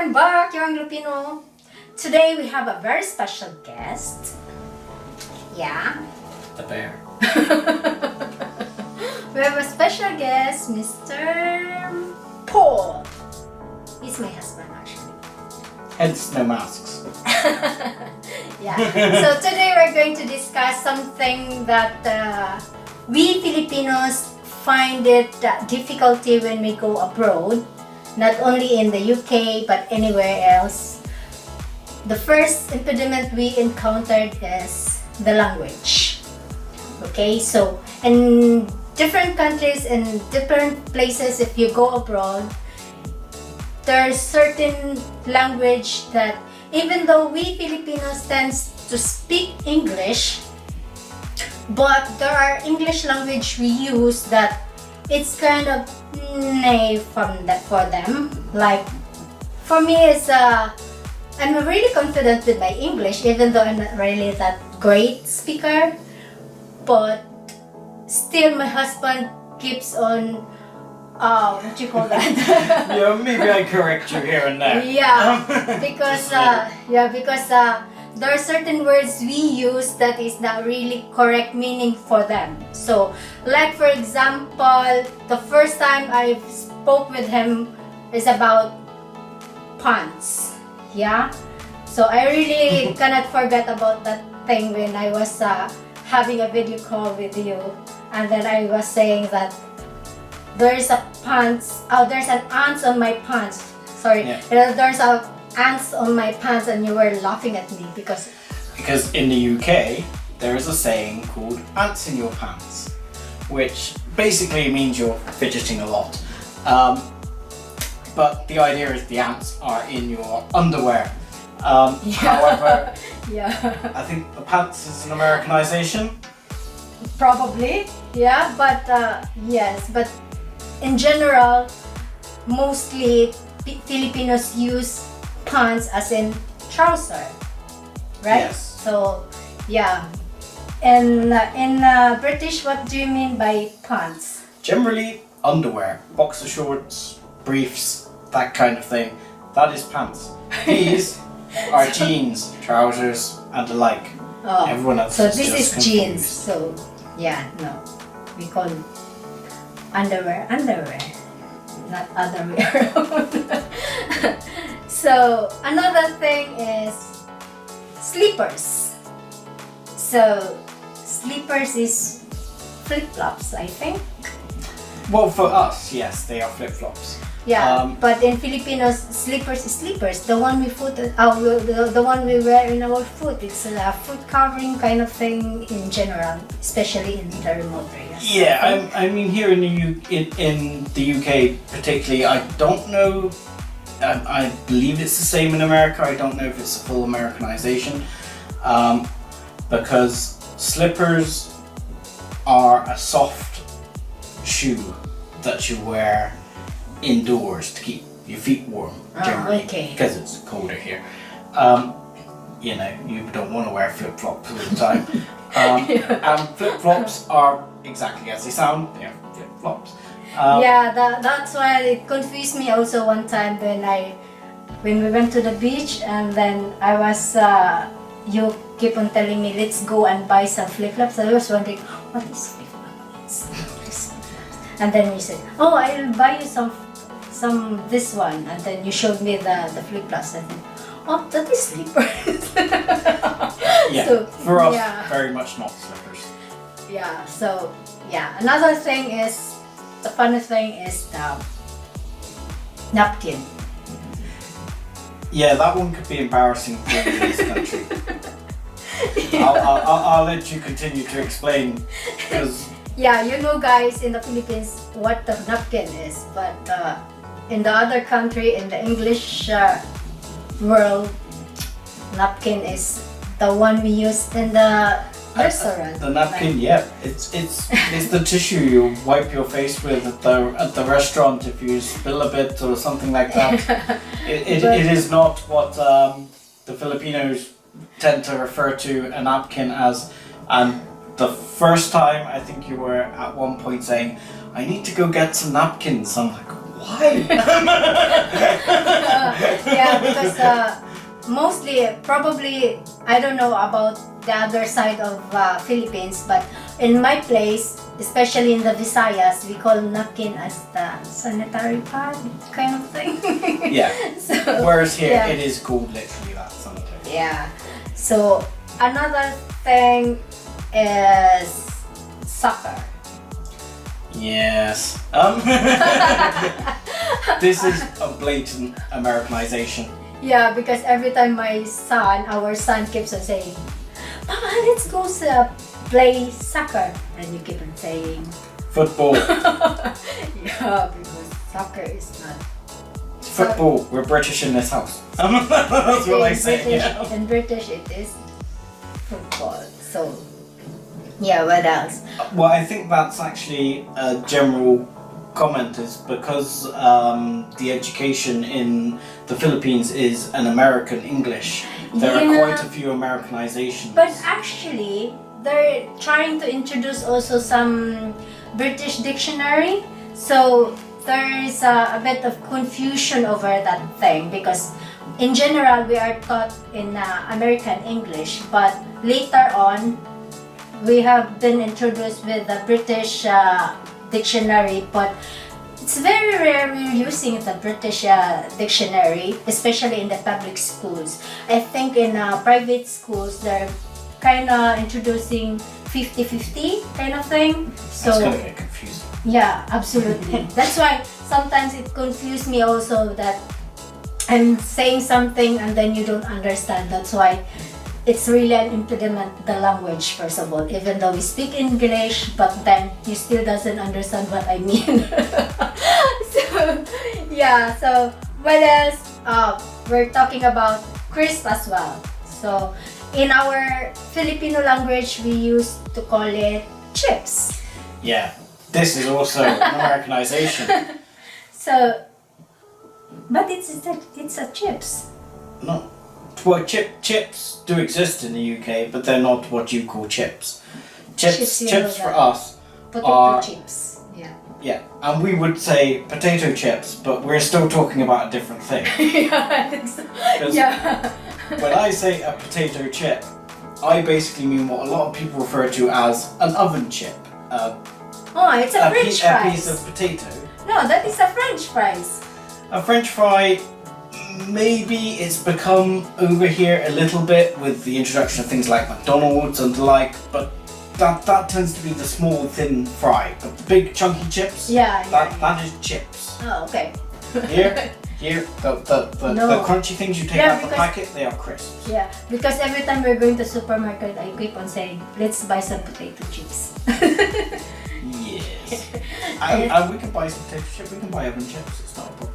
welcome back, your Anglopino. Today we have a very special guest. Yeah. The bear. We have a special guest, Mr. Paul. He's my husband, actually. Hence no masks. Yeah. So today we're going to discuss something that we Filipinos find it difficulty when we go abroad, not only in the UK but anywhere else. The first impediment we encountered is the language. Okay, so in different countries and different places, if you go abroad, there's certain language that even though we Filipinos tends to speak English, but there are English language we use that it's kind of naive for them. Like for me, I'm really confident with my English, even though I'm not really that great speaker. But still, my husband keeps on. What do you call that? Yeah, maybe I correct you here and there. Yeah, because there are certain words we use that is not really correct meaning for them. So, like for example, the first time I spoke with him is about pants. Yeah, so I really cannot forget about that thing when I was having a video call with you, and then I was saying that there's a pants. Oh, there's an ants on my pants. Sorry, yeah. There's a ants on my pants, and you were laughing at me because in the UK there is a saying called "ants in your pants," which basically means you're fidgeting a lot. But the idea is the ants are in your underwear. However, yeah, I think the pants is an Americanization. probably, yeah, but yes, but in general, mostly Filipinos use pants as in trouser, right? Yes. So, yeah. And in British, what do you mean by pants? Generally, underwear, boxer shorts, briefs, that kind of thing. That is pants. These are jeans, trousers, and the like. Oh, Everyone else so is this just is jeans. confused. So, yeah, no, we call underwear, not other way around. So another thing is slippers. So slippers is flip-flops, I think. Well, for us, yes, they are flip-flops. Yeah, but in Filipinos, slippers is slippers. The one we the one we wear in our foot. It's a foot covering kind of thing in general, especially in the remote areas. Yeah, I mean here in the UK particularly, I don't know. I believe it's the same in America. I don't know if it's a full Americanization, because slippers are a soft shoe that you wear indoors to keep your feet warm, generally, because it's colder here. You know, you don't want to wear flip-flops all the time. And flip-flops are exactly as they sound, they're flip-flops. Yeah, that's why it confused me also one time when we went to the beach, and then I was you keep on telling me let's go and buy some flip-flops. I was wondering what is flip-flops, and then you said, oh, I'll buy you some this one, and then you showed me the flip-flops, and then, oh, that is slippers. Yeah, so, for us, yeah. very much not slippers. Yeah, so yeah, another thing is, the funny thing is the napkin. Yeah, that one could be embarrassing for in this country. I'll let you continue to explain, because yeah, you know, guys, in the Philippines what the napkin is, but in the other country, in the English world, napkin is the one we use in the restaurant. The napkin, yeah, it's the tissue you wipe your face with at the restaurant if you spill a bit or something like that. It is not what the Filipinos tend to refer to a napkin as. And the first time, I think you were at one point saying, "I need to go get some napkins." I'm like, Why? Yeah, because mostly, probably, I don't know about the other side of Philippines, but in my place, especially in the Visayas, we call napkin as the sanitary pad kind of thing. Yeah. So, Whereas here, yeah. it is called literally that, sanitary. Yeah. So another thing is soccer. Yes. This is a blatant Americanization. Yeah, because every time our son keeps on saying, Papa, let's go play soccer. And you keep on saying, Football. yeah, because soccer is not. Football. We're British in this house. That's what I say. Yeah. In British, it is football. So, yeah, what else? Well, I think that's actually a general comment, is because the education in the Philippines is an American English. There are quite a few Americanizations. But actually, they're trying to introduce also some British dictionary. So there is a bit of confusion over that thing, because in general we are taught in American English, but later on we have been introduced with the British dictionary, but it's very rare we're using the British dictionary, especially in the public schools. I think in private schools they're kind of introducing 50-50 kind of thing. So That's gonna get confusing. yeah, absolutely. That's why sometimes it confuses me also that I'm saying something and then you don't understand. That's why it's really an impediment, the language, first of all. Even though we speak English, but then you still doesn't understand what I mean. So, yeah, so what else? We're talking about crisp as well. So, in our Filipino language, we used to call it chips. Yeah, this is also an Americanization. So, but it's a chips. No. Well, chips do exist in the UK, but they're not what you call chips. Chips you know for that. us Potato are chips. Yeah. yeah, and we would say potato chips, but we're still talking about a different thing. Yeah, I think so. 'Cause Yeah. when I say a potato chip, I basically mean what a lot of people refer to as an oven chip. Oh, it's a French a fries. piece of potato. No, that is a French fries. A French fry, maybe it's become over here a little bit with the introduction of things like McDonald's and the like, but that tends to be the small, thin fry. The big, chunky chips, Yeah, that is chips. Oh, okay. Here, the crunchy things you take out the packet, they are crisps. Yeah, because every time we're going to supermarket, I keep on saying, let's buy some potato chips. Yes. And we can buy some potato chips, we can buy oven chips, it's not a problem.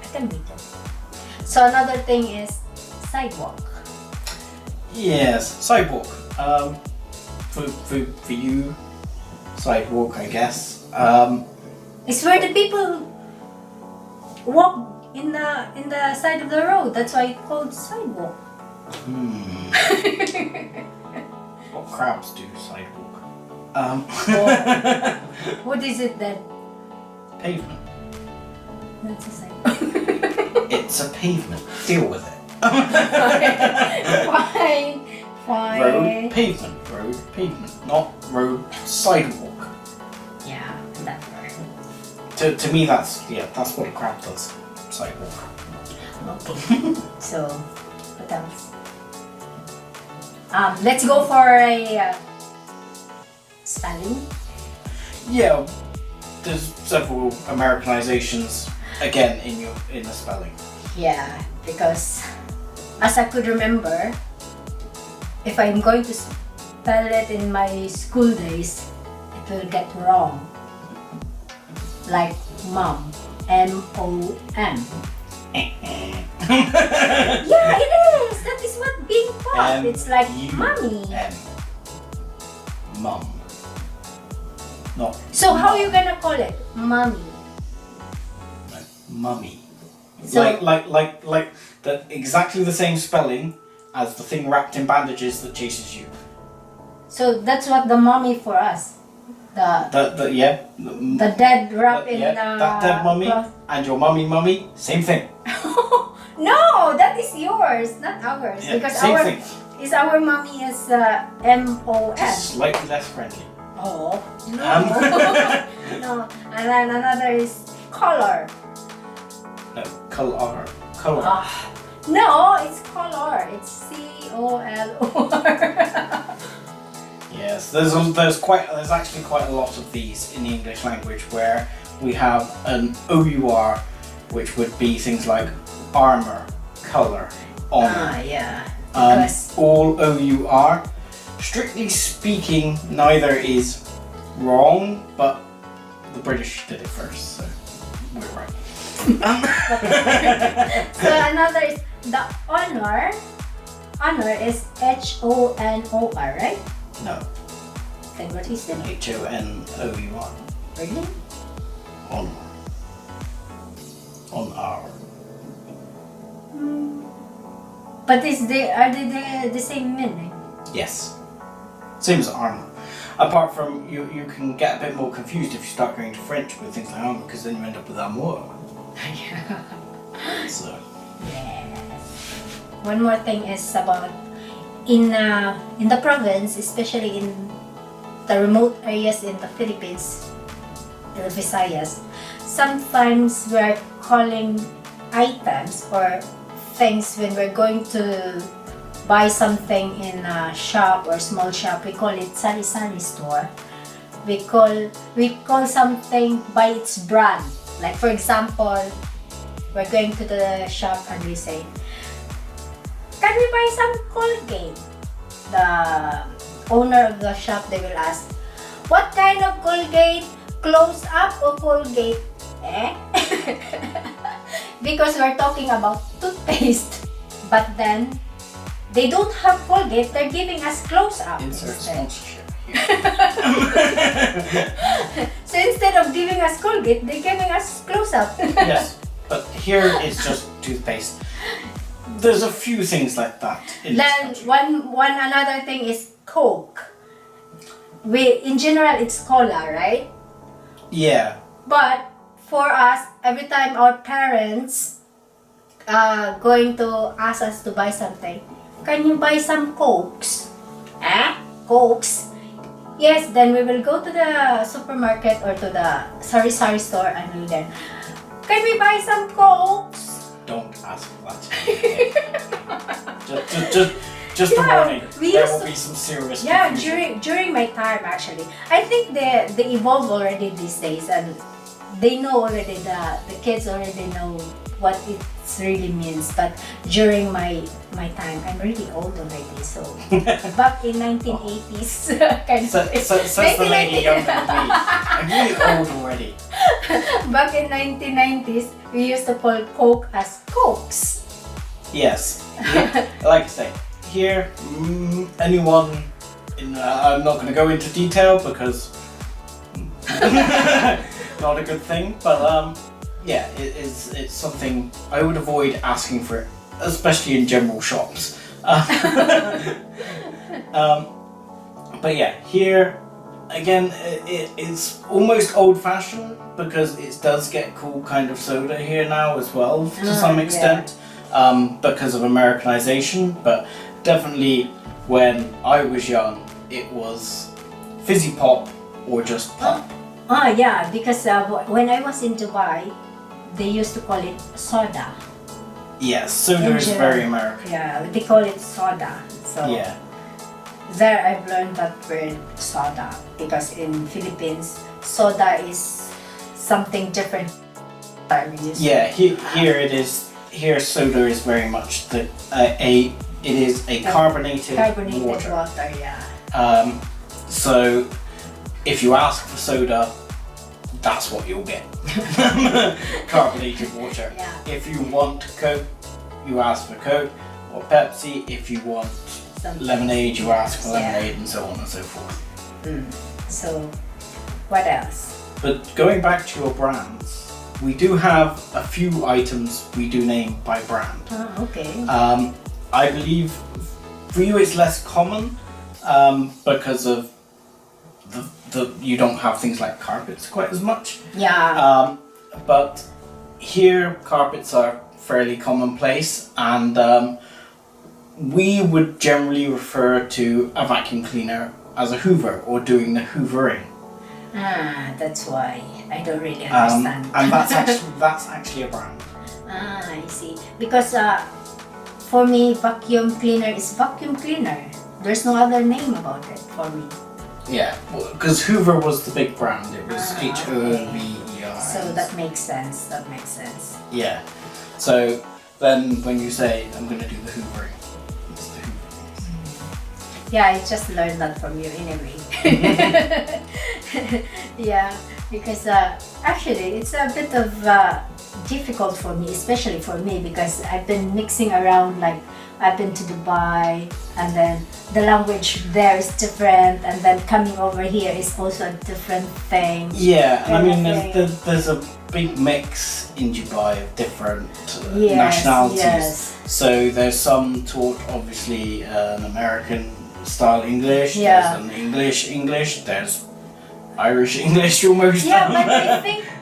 I can beat them. So another thing is sidewalk. Yes, sidewalk. For you, sidewalk, I guess. It's where the people walk in the side of the road. That's why it's called sidewalk. What crabs do sidewalk? What is it then? Pavement. That's a sidewalk. It's a pavement. Deal with it. Fine. Road pavement, not road sidewalk. Yeah, that word. To me, that's what a crab does. Sidewalk. Okay. So, what else? Let's go for a spelling. Yeah, there's several Americanizations again in the spelling. Yeah, because as I could remember, if I'm going to spell it in my school days, it will get wrong. Like mom, M-O-M. Yeah, it is. That is what being taught. It's like mommy. Mum. Not. So how are you gonna call it? Mommy. Mummy. So, like the exactly the same spelling as the thing wrapped in bandages that chases you. so that's what the mommy for us. The dead wrap in that dead mummy cloth. and your mummy, same thing. No, that is yours, not ours. Yeah, because same thing. Our mummy is MOS. Slightly less friendly. Oh no. No, and then another is color. No, color. No, it's color. It's COLOR. Yes, there's actually quite a lot of these in the English language where we have an OUR, which would be things like armor, color, honor. Yeah. All OUR. Strictly speaking, neither is wrong, but the British did it first, so we're right. So another is the honor. Honor is HONOR, right? No. Then what is it? HONOUR. Really? Honor. On our. But are they the same meaning? Yes. Same as armor. Apart from you can get a bit more confused if you start going to French with things like armor, because then you end up with amour. So. Yes. One more thing is about in the province, especially in the remote areas in the Philippines, the Visayas, sometimes we're calling items or things when we're going to buy something in a shop or small shop, we call it sari-sari store. We call something by its brand. Like for example, we're going to the shop and we say, "Can we buy some Colgate?" The owner of the shop, they will ask, "What kind of Colgate? Close up or Colgate?" Because we're talking about toothpaste, but then they don't have Colgate, they're giving us close up. Insert sponsorship. So instead of giving us Colgate, they're giving us close up. Yes, but here it's just toothpaste. There's a few things like that in this Then country. another thing is Coke. In general it's cola, right? Yeah. But for us, every time our parents going to ask us to buy something, "Can you buy some Cokes?" Cokes? Yes, then we will go to the supermarket or to the sari-sari store and we then, "Can we buy some Cokes?" Don't ask for that. just a warning. There will be some serious confusion. during my time actually. I think they evolve already these days and they know already, the kids already know what it really means. But during my time, I'm really old already, so back in 1980s kind of. Says the lady younger than me. I'm really old already. Back in 1990s, we used to call Coke as Cokes. Yes. Like I say, here, anyone I'm not going to go into detail because not a good thing, but yeah, it's something I would avoid asking for, especially in general shops. But yeah, here again, it's almost old-fashioned because it does get cool kind of soda here now as well to some extent, because of Americanization. But definitely when I was young, it was fizzy pop or just pop. Yeah, because when I was in Dubai, they used to call it soda. Yes, soda is very American. Yeah, they call it soda. So Yeah. there I've learned that word soda, because in Philippines, soda is something different. Yeah, here it is. Here soda is very much it is a carbonated water. Yeah. So if you ask for soda, that's what you'll get. Carbonated water. Yeah. If you want Coke, you ask for Coke, or Pepsi. If you want lemonade, you ask for lemonade, and so on and so forth. So, what else? But going back to your brands, we do have a few items we do name by brand. Okay. I believe for you it's less common because of you don't have things like carpets quite as much. Yeah. But here carpets are fairly commonplace, and we would generally refer to a vacuum cleaner as a hoover or doing the hoovering. That's why I don't really understand. And that's actually a brand. I see. Because for me, vacuum cleaner is vacuum cleaner. There's no other name about it for me. Yeah, because Hoover was the big brand. It was HOOVER. So that makes sense. That makes sense. Yeah. So then when you say, I'm going to do the hoovering, it's the hoovering. Yeah, I just learned that from you anyway. Yeah, because actually it's a bit of difficult for me, especially for me, because I've been mixing around, like I've been to Dubai, and then the language there is different, and then coming over here is also a different thing. Yeah, and I mean there's a big mix in Dubai of different nationalities. Yes. So there's some taught obviously an American style English, Yeah. there's an English, there's Irish English almost. Yeah,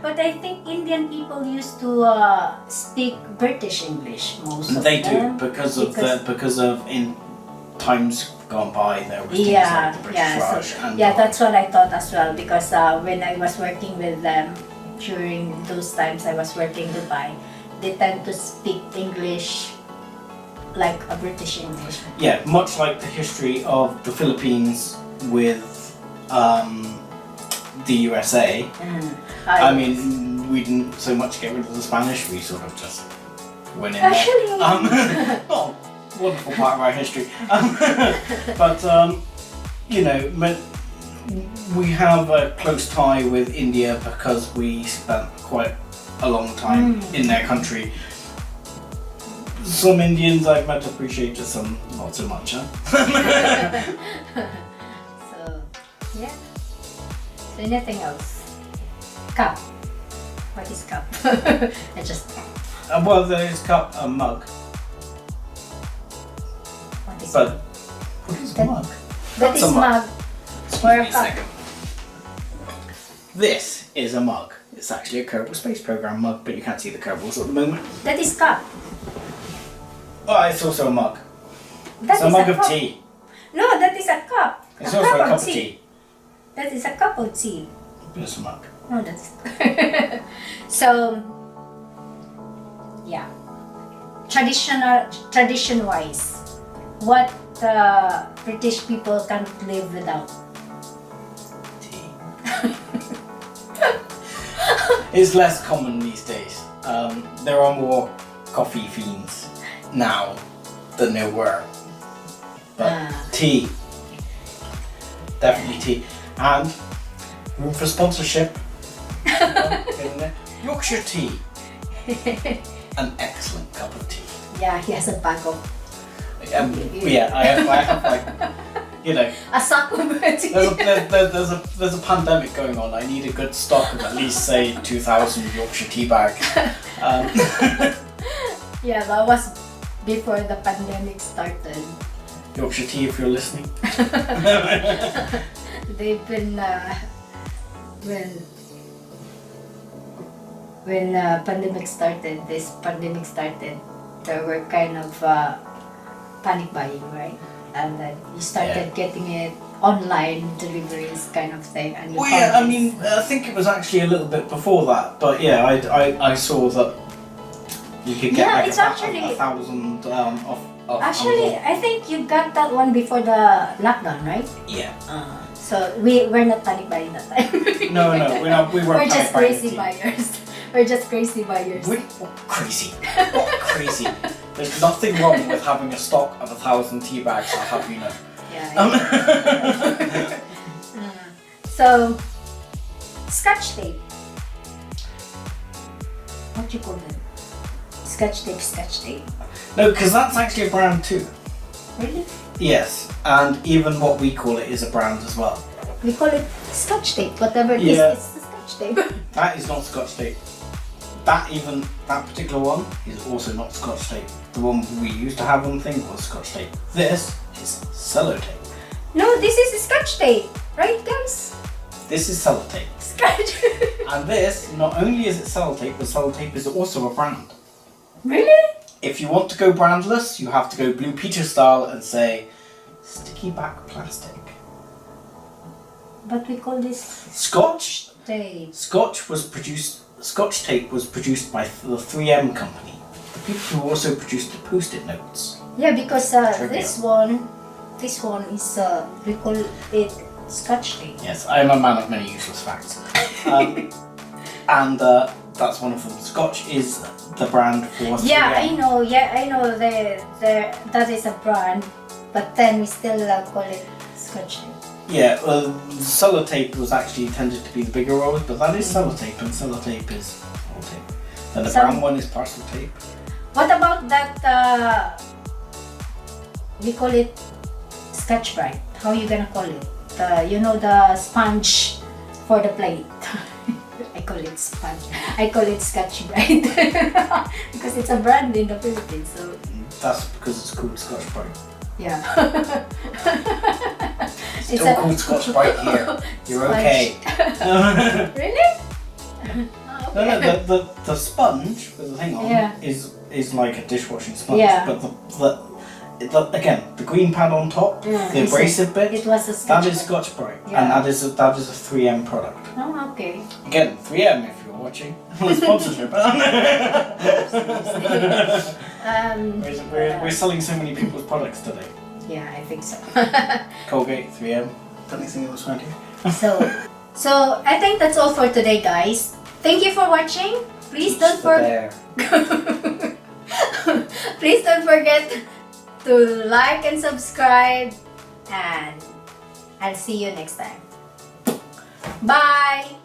but I think Indian people used to speak British English most of They them. do because of in times gone by there was things like the British Raj. So, and that's what I thought as well, because when I was working with them during those times I was working in Dubai, they tend to speak English like a British English. Yeah, much like the history of the Philippines with the USA. I mean, we didn't so much get rid of the Spanish, we sort of just went in Actually, there. Not a wonderful part of our history. But, you know, we have a close tie with India because we spent quite a long time in their country. Some Indians I've met appreciate it, some not so much, huh? So, yeah. So anything else? Cup. What is cup? I just... Well, there is cup and mug. What is But mug? what is a mug? That is mug. Or a cup. This is a mug. It's actually a Kerbal Space Program mug, but you can't see the Kerbals at the moment. That is cup. Oh, it's also a mug. That It's a is mug of cup. tea. No, that is a cup. It's also a cup of tea. That is a cup of tea. But it's a mug. Oh, that's... So, yeah. Tradition-wise, what British people can't live without? Tea. It's less common these days. There are more coffee fiends now than there were. But tea. Definitely tea. And room for sponsorship. Yorkshire tea. An excellent cup of tea. Yeah, he has a bag of... Yeah, I have like, you know, a sack of tea. there's a pandemic going on. I need a good stock of at least say 2,000 Yorkshire tea bags. Yeah, that was before the pandemic started. Yorkshire tea, if you're listening. They've been when pandemic started, there were kind of panic buying, right? And then you started getting it online deliveries kind of thing. And Well, yeah, I mean, I think it was actually a little bit before that, but yeah, I saw that you could get like it's a 1,000 off Actually, Amazon. I think you got that one before the lockdown, right? Yeah. So we're not panic buying that time. No, we're not. We weren't. We're just panic buying crazy tea. buyers. We're just crazy buyers. Crazy. What crazy? There's nothing wrong with having a stock of 1,000 tea bags, I'll have you know. Yeah. So, Scotch tape. What do you call them? Scotch tape. No, because that's actually a brand too. Really? Yes, and even what we call it is a brand as well. We call it Scotch tape. Whatever it is, it's the Scotch tape. That is not Scotch tape. That particular one is also not Scotch tape. The one we used to have on the thing was Scotch tape. This is cellotape. No, this is Scotch tape. Right, guys? This is sellotape. Scotch. And this, not only is it sellotape, but sellotape is also a brand. Really? If you want to go brandless, you have to go Blue Peter style and say sticky back plastic. But we call this Scotch tape. Scotch tape was produced by the 3M company. The people who also produced the Post-it notes. Yeah, because this one is we call it Scotch tape. Yes, I am a man of many useless facts. And that's one of them. Scotch is the brand for 3M. Yeah, I know. That is a brand, but then we still call it Scotch tape. Yeah, sellotape was actually intended to be the bigger roll, but that is sellotape, and sellotape is sellotape. And the brown one is parcel tape. What about that? We call it Scotch Brite. How are you gonna call it? The sponge for the plate. I call it sponge. I call it Scotch Brite because it's a brand in the Philippines. So that's because it's called Scotch Brite. Yeah. It's still called Scotch Brite here. You're okay. Really? Oh, okay. No, the sponge with the thing on is like a dishwashing sponge. Yeah. But the green pad on top, the abrasive bit, it was a Scotch that is Scotch Brite, yeah. and that is a 3M product. Oh, okay. Again, 3M if you're watching. Sponsorship. We're selling so many people's products today. Yeah, I think so. Colgate, 3M. Anything else around here? So I think that's all for today, guys. Thank you for watching. Please don't forget. Please don't forget to like and subscribe, and I'll see you next time. Bye.